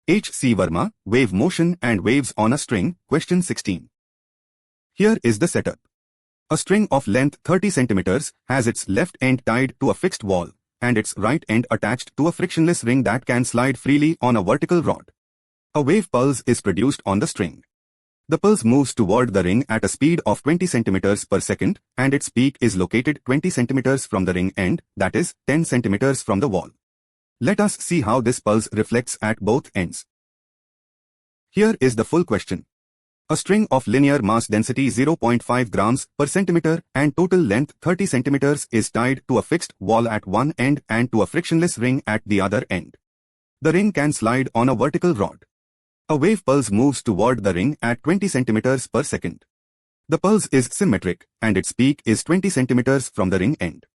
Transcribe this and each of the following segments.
HC Verma, Wave Motion and Waves on a String, question 16. Here is the setup. A string of length 30 cm has its left end tied to a fixed wall, and its right end attached to a frictionless ring that can slide freely on a vertical rod. A wave pulse is produced on the string. The pulse moves toward the ring at a speed of 20 cm per second, and its peak is located 20 cm from the ring end, that is, 10 cm from the wall. Let us see how this pulse reflects at both ends. Here is the full question. A string of linear mass density 0.5 grams per centimeter and total length 30 centimeters is tied to a fixed wall at one end and to a frictionless ring at the other end. The ring can slide on a vertical rod. A wave pulse moves toward the ring at 20 centimeters per second. The pulse is symmetric and its peak is 20 centimeters from the ring end.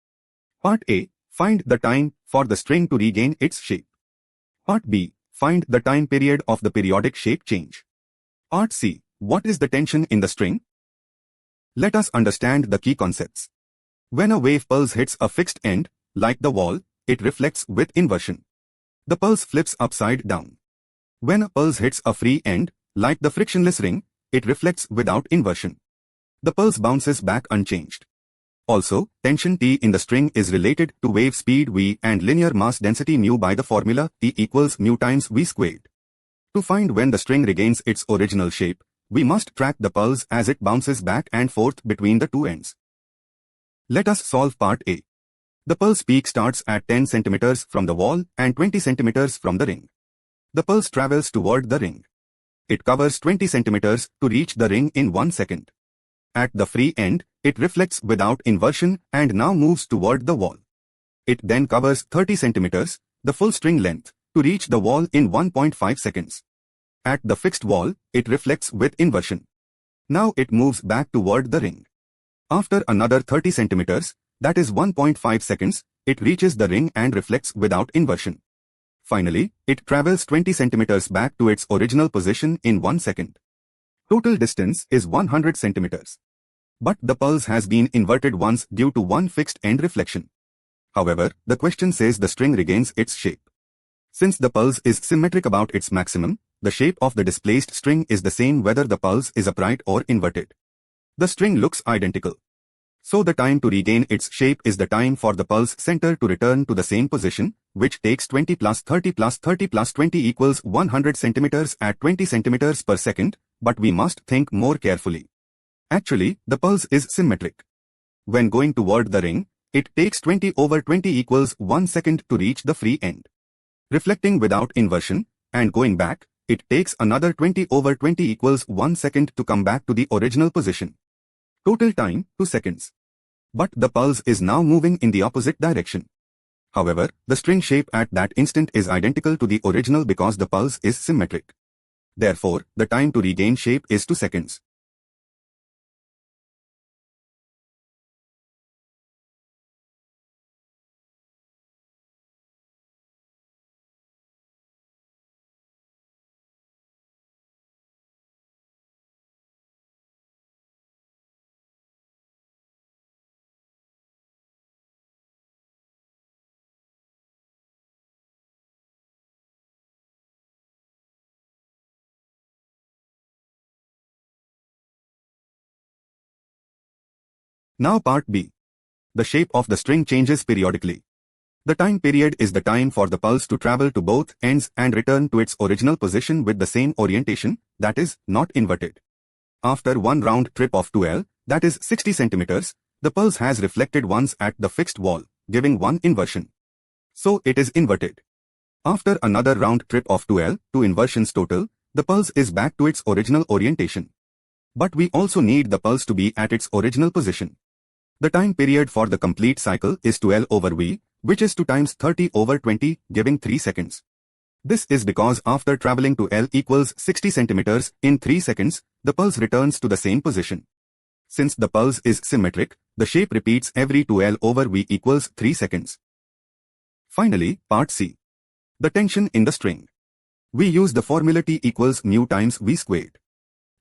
Part A. Find the time for the string to regain its shape. Part B. Find the time period of the periodic shape change. Part C. What is the tension in the string? Let us understand the key concepts. When a wave pulse hits a fixed end, like the wall, it reflects with inversion. The pulse flips upside down. When a pulse hits a free end, like the frictionless ring, it reflects without inversion. The pulse bounces back unchanged. Also, tension T in the string is related to wave speed v and linear mass density mu by the formula T equals mu times v squared. To find when the string regains its original shape, we must track the pulse as it bounces back and forth between the two ends. Let us solve part A. The pulse peak starts at 10 cm from the wall and 20 cm from the ring. The pulse travels toward the ring. It covers 20 cm to reach the ring in 1 second. At the free end, it reflects without inversion and now moves toward the wall. It then covers 30 cm, the full string length, to reach the wall in 1.5 seconds. At the fixed wall, it reflects with inversion. Now it moves back toward the ring. After another 30 cm, that is 1.5 seconds, it reaches the ring and reflects without inversion. Finally, it travels 20 cm back to its original position in 1 second. Total distance is 100 cm. But the pulse has been inverted once due to one fixed end reflection. However, the question says the string regains its shape. Since the pulse is symmetric about its maximum, the shape of the displaced string is the same whether the pulse is upright or inverted. The string looks identical. So the time to regain its shape is the time for the pulse center to return to the same position, which takes 20 plus 30 plus 30 plus 20 equals 100 centimeters at 20 centimeters per second, but we must think more carefully. Actually, the pulse is symmetric. When going toward the ring, it takes 20 over 20 equals 1 second to reach the free end. Reflecting without inversion, and going back, it takes another 20 over 20 equals 1 second to come back to the original position. Total time, 2 seconds. But the pulse is now moving in the opposite direction. However, the string shape at that instant is identical to the original because the pulse is symmetric. Therefore, the time to regain shape is 2 seconds. Now part B. The shape of the string changes periodically. The time period is the time for the pulse to travel to both ends and return to its original position with the same orientation, that is, not inverted. After one round trip of 2L, that is 60 centimeters, the pulse has reflected once at the fixed wall, giving one inversion. So it is inverted. After another round trip of 2L, 2 inversions total, the pulse is back to its original orientation. But we also need the pulse to be at its original position. The time period for the complete cycle is 2L over V, which is 2 times 30 over 20, giving 3 seconds. This is because after traveling to L equals 60 centimeters in 3 seconds, the pulse returns to the same position. Since the pulse is symmetric, the shape repeats every 2L over V equals 3 seconds. Finally, part C. The tension in the string. We use the formula T equals mu times V squared.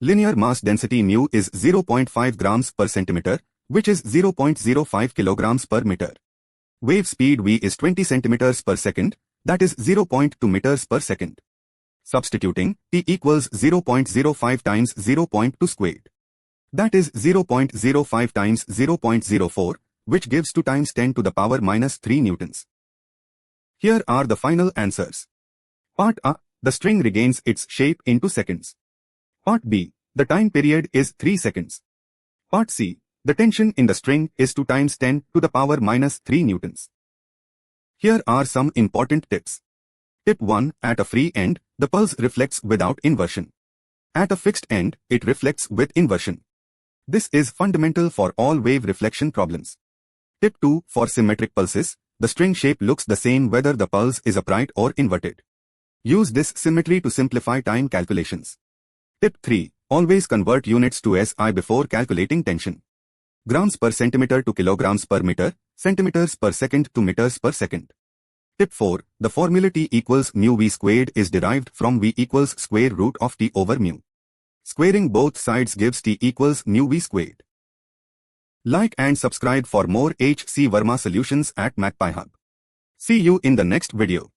Linear mass density mu is 0.5 grams per centimeter, which is 0.05 kilograms per meter. Wave speed v is 20 centimeters per second, that is 0.2 meters per second. Substituting, T equals 0.05 times 0.2 squared. That is 0.05 times 0.04, which gives 2 times 10 to the power minus 3 newtons. Here are the final answers. Part A, the string regains its shape in 2 seconds. Part B, the time period is 3 seconds. Part C, the tension in the string is 2 times 10 to the power minus 3 newtons. Here are some important tips. Tip 1, at a free end, the pulse reflects without inversion. At a fixed end, it reflects with inversion. This is fundamental for all wave reflection problems. Tip 2, for symmetric pulses, the string shape looks the same whether the pulse is upright or inverted. Use this symmetry to simplify time calculations. Tip 3, always convert units to SI before calculating tension. Grams per centimeter to kilograms per meter, centimeters per second to meters per second. Tip 4, the formula T equals mu V squared is derived from V equals square root of T over mu. Squaring both sides gives T equals mu V squared. Like and subscribe for more HC Verma solutions at MAGPIEHUB. See you in the next video.